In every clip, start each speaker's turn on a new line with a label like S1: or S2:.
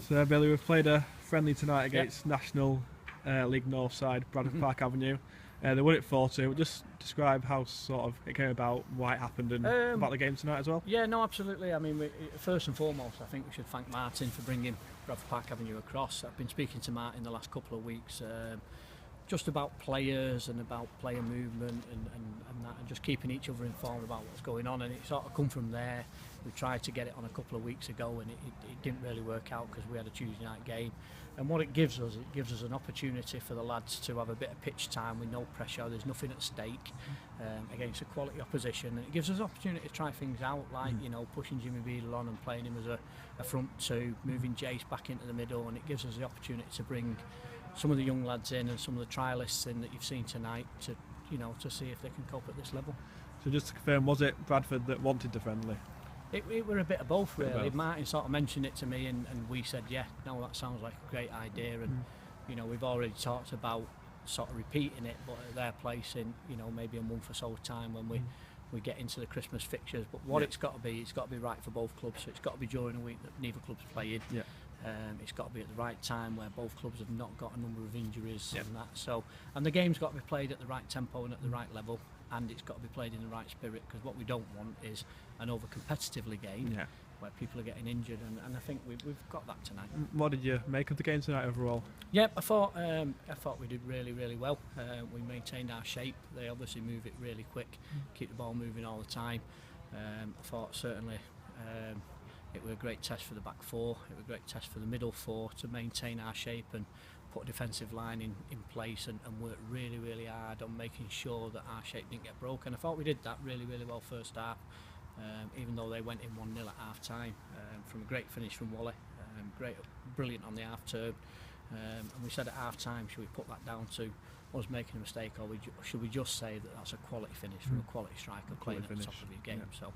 S1: So Billy, we've played a friendly tonight against National League North side, Bradford Park Avenue. They won it 4-2. Just describe how sort of it came about, why it happened, and about the game tonight as well.
S2: Yeah, no, absolutely. I mean, first and foremost, I think we should thank Martin for bringing Bradford Park Avenue across. I've been speaking to Martin the last couple of weeks, just about players and about player movement and that, and just keeping each other informed about what's going on. And it sort of come from there. We tried to get it on a couple of weeks ago, and it didn't really work out because we had a Tuesday night game. And what it gives us an opportunity for the lads to have a bit of pitch time with no pressure. There's nothing at stake against a quality opposition, and it gives us an opportunity to try things out, like pushing Jimmy Beadle on and playing him as a front two, moving Jace back into the middle, and it gives us the opportunity to bring some of the young lads in and some of the trialists in that you've seen tonight to see if they can cope at this level.
S1: So just to confirm, was it Bradford that wanted the friendly?
S2: It were a bit of both, really. Martin sort of mentioned it to me, and we said, yeah, no, that sounds like a great idea. And we've already talked about sort of repeating it, but at their place in maybe a month or so time when we get into the Christmas fixtures. But what it's got to be right for both clubs. So it's got to be during a week that neither club's playing. Yeah. It's got to be at the right time where both clubs have not got a number of injuries and that. So, and the game's got to be played at the right tempo and at the right level, and it's got to be played in the right spirit, because what we don't want is an over-competitively game where people are getting injured, and I think we've got that tonight.
S1: What did you make of the game tonight overall?
S2: Yeah, I thought we did really, really well. We maintained our shape. They obviously move it really quick, keep the ball moving all the time. I thought certainly it was a great test for the back four, it was a great test for the middle four to maintain our shape and put a defensive line in place and work really, really hard on making sure that our shape didn't get broken. I thought we did that really, really well first half, even though they went in 1-0 at half time, from a great finish from Wally, brilliant on the half turn, and we said at half time, should we put that down to us making a mistake, or should we just say that that's a quality finish from a quality striker playing at the top of your game? So,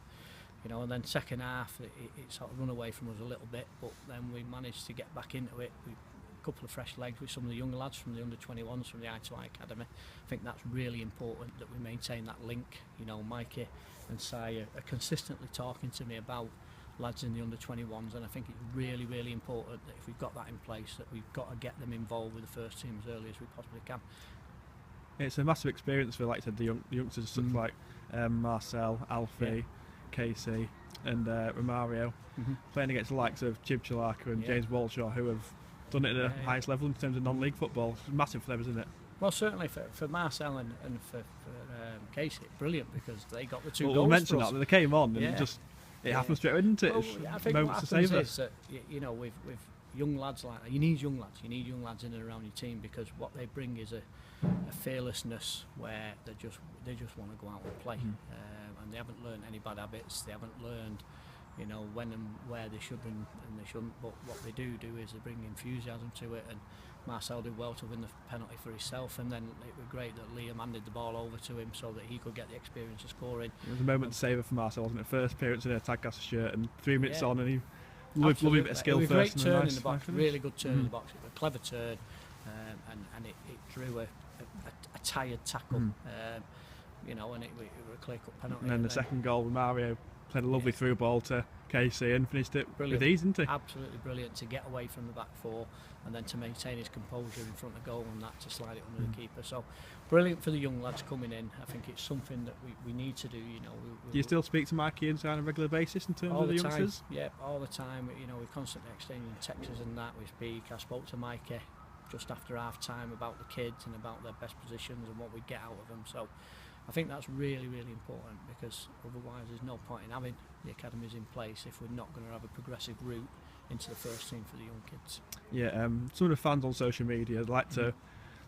S2: and then second half it sort of run away from us a little bit, but then we managed to get back into it. A couple of fresh legs with some of the younger lads from the under-21s from the I2I Academy. I think that's really important, that we maintain that link. Mikey and Si are consistently talking to me about lads in the under-21s, and I think it's really, really important that if we've got that in place, that we've got to get them involved with the first team as early as we possibly can.
S1: It's a massive experience for, like I said, the youngsters, such like Marcel, Alfie, Casey and Romario, playing against the likes of Chib Chalaka and James Walshaw, who have done it at the highest level in terms of non-league football. It's massive for them, isn't it?
S2: Well, certainly for Marcel and for Casey, brilliant, because they got the two goals.
S1: We'll mention that they came on and it happened straight away, didn't it?
S2: Well, I think what happens is that with young lads like that, you need young lads in and around your team, because what they bring is a fearlessness where they just want to go out and play, and they haven't learned any bad habits. They haven't learned when and where they should and they shouldn't, but what they do is they bring enthusiasm to it, and Marcel did well to win the penalty for himself, and then it was great that Liam handed the ball over to him so that he could get the experience of scoring. It
S1: was a moment to savour for Marcel, wasn't it? First appearance in a Tadcaster shirt, and 3 minutes on, and he lovely bit of skill first.
S2: It was a great turn in the box, really good turn in the box. It was a clever turn, and it drew a tired tackle, and it was a clear-cut penalty.
S1: And then the second goal, Mario played a lovely through ball to Casey and finished it with ease, didn't he?
S2: Absolutely brilliant to get away from the back four and then to maintain his composure in front of goal and that to slide it under the keeper. So brilliant for the young lads coming in. I think it's something that we need to do.
S1: Do you still speak to Mikey on a regular basis in terms of the youngsters?
S2: Yeah, all the time. We're constantly exchanging texts and that. We speak. I spoke to Mikey just after half time about the kids and about their best positions and what we get out of them. So I think that's really, really important, because otherwise there's no point in having the academies in place if we're not going to have a progressive route into the first team for the young kids.
S1: Yeah, some of the fans on social media like to,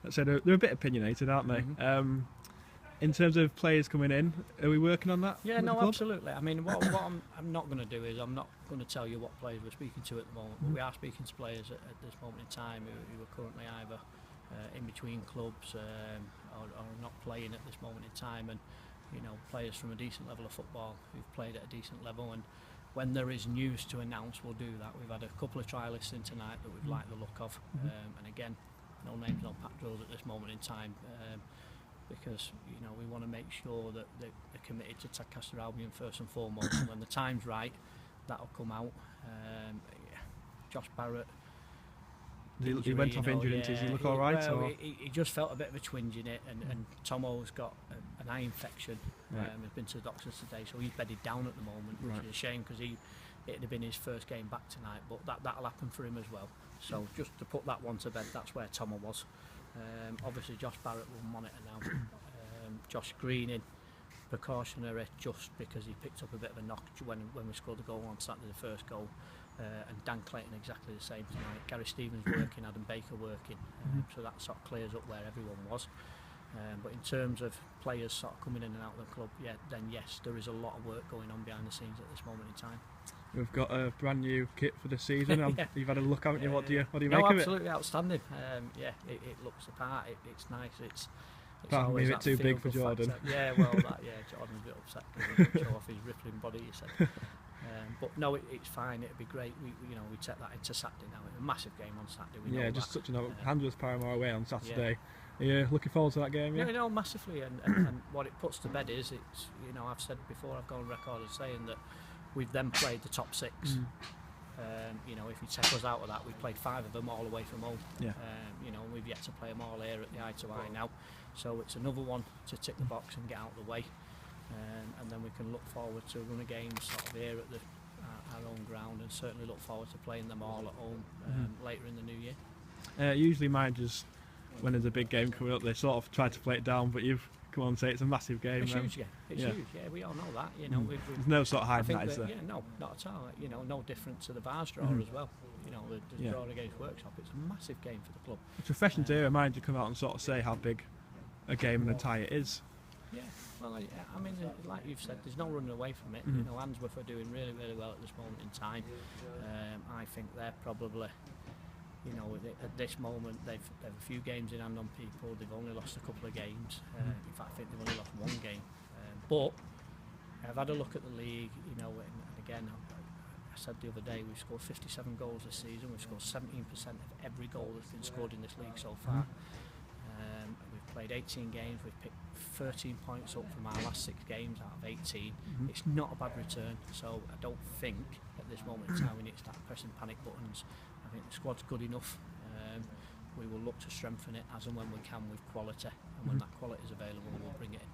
S1: let's say they're a bit opinionated, aren't they? In terms of players coming in, are we working on that?
S2: Yeah, no, absolutely. I mean, what I'm not going to do is I'm not going to tell you what players we're speaking to at the moment, but we are speaking to players at this moment in time who are currently either in between clubs or not playing at this moment in time, and players from a decent level of football who've played at a decent level, and when there is news to announce, we'll do that. We've had a couple of trialists in tonight that we've liked the look of, and again, no names, no pack drills at this moment in time, because we want to make sure that they're committed to Tadcaster Albion first and foremost, and when the time's right, that'll come out. Josh Barrett,
S1: He went off injured, didn't he? Does he look all right?
S2: Well, he just felt a bit of a twinge in it, and Tomo's got an eye infection.
S1: Right.
S2: He's been to the doctors today, so he's bedded down at the moment, which is a shame because it'd have been his first game back tonight, but that'll happen for him as well. So just to put that one to bed, that's where Tomo was. Obviously, Josh Barrett will monitor now. Josh Greening, precautionary, just because he picked up a bit of a knock when we scored the goal on Saturday, the first goal. And Dan Clayton exactly the same tonight. Gary Stevens working, Adam Baker working, so that sort of clears up where everyone was. But in terms of players sort of coming in and out of the club, then yes, there is a lot of work going on behind the scenes at this moment in time.
S1: We've got a brand new kit for the season. You've had a look, haven't you? What do you make of it?
S2: Absolutely outstanding. It looks the part. It's nice. It's
S1: always a bit too big for Jordan.
S2: Jordan's a bit upset because he didn't show off his rippling body, he said. But no, it's fine. It'd be great. We take that into Saturday now. It's a massive game on Saturday. We know
S1: just
S2: that.
S1: such a note. Handsworth Parramore away on Saturday. Are you looking forward to that game?
S2: Yeah, massively. And what it puts to bed is, it's I've said before, I've gone on record as saying that we've then played the top 6. If you take us out of that, we played 5 of them all away from home. We've yet to play them all here at the eye to eye now. So it's another one to tick the box and get out of the way. And then we can look forward to run a game sort of here at our own ground, and certainly look forward to playing them all at home later in the new year.
S1: Usually managers, when there's a big game coming up, they sort of try to play it down, but you've come on and say it's a massive game.
S2: It's huge, It's huge. Yeah, we all know that.
S1: There's no sort of hiding that, is there?
S2: No, not at all. No different to the Vars draw as well. The draw against Workshop. It's a massive game for the club.
S1: It's refreshing to hear a manager come out and sort of say how big a game and a tie it is.
S2: Yeah, well, I mean, like you've said, there's no running away from it. Handsworth are doing really, really well at this moment in time. I think they're probably, at this moment, they've a few games in hand on people. They've only lost a couple of games. In fact, I think they've only lost one game. But I've had a look at the league, and again, I said the other day, we've scored 57 goals this season. We've scored 17% of every goal that's been scored in this league so far. We've played 18 games. We've picked 13 points up from our last 6 games out of 18. It's not a bad return, so I don't think at this moment in time we need to start pressing panic buttons. I think the squad's good enough. We will look to strengthen it as and when we can with quality, and when that quality is available, we'll bring it in.